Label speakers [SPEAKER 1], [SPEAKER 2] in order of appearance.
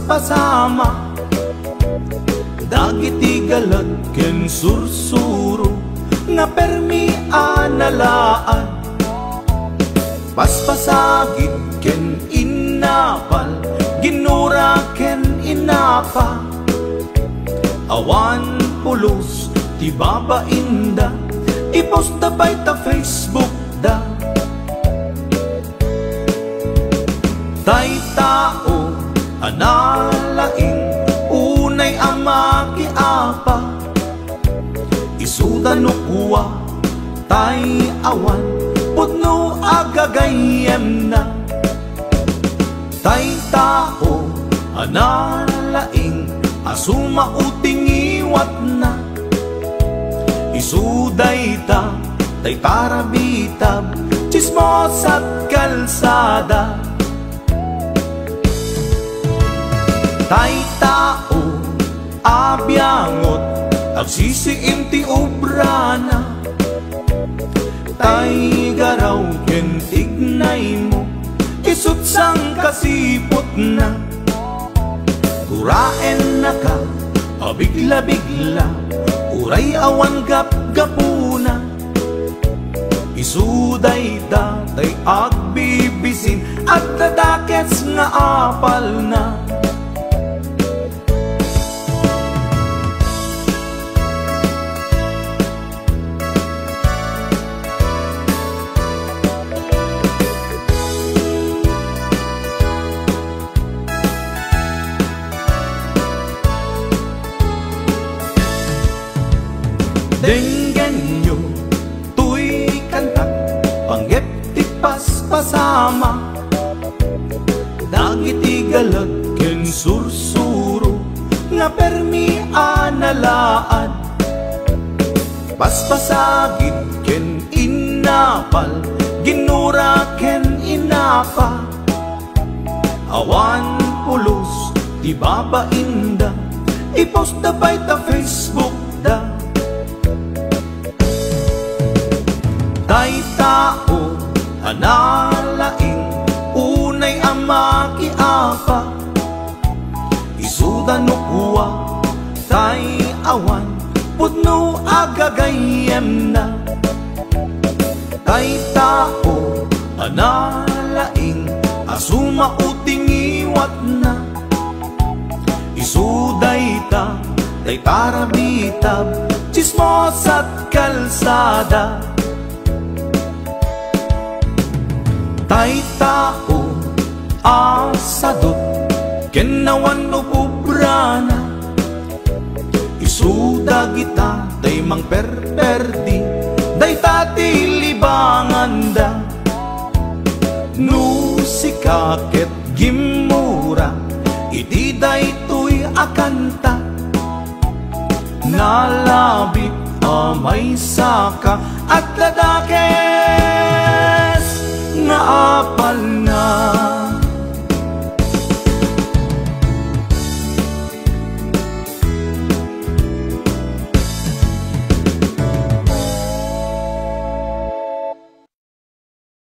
[SPEAKER 1] paspasama, dagiti galat ken sursuro, nga permi analaan. Paspasagit ken inapal, ginura ken inapa, awan pulos ti babainda, iposta bay ta Facebook da. Tay tao analaing, unay ama kiapa, isuda no kuwa tay awan, putno agagayem na. Tay tao analaing, asuma uting iwat na, isuday ta tay para bitab, chismos at kalsada. Tay tao abyangot, agsisiim ti obrana, tay garaw ken tignay mo, isut sang kasipot na. Kuraen na ka, abigla-bigla, uray awan gap-gapuna, isuday da tay agbibisin, at dadakets nga apal na. Denggen nyo tuy kantak, panggep ti paspasama, dagiti galat ken sursuro, nga permi analaan. Paspasagit ken inapal, ginura ken inapa, awan pulos ti babainda, iposta bay ta Facebook da. Tay tao analaing, unay ama kiapa, isuda no kuwa tay awan, putno agagayem na. Tay tao analaing, asuma uting iwat na, isuday ta tay para bitab, chismos at kalsada. Tay tao asadot, kenawan no pubrana, isuda kita tay mang perperdi, day tati libangan da. No sikaket gimura, iti day tuy akanta, nalabit amay saka, at ladakes nga apa.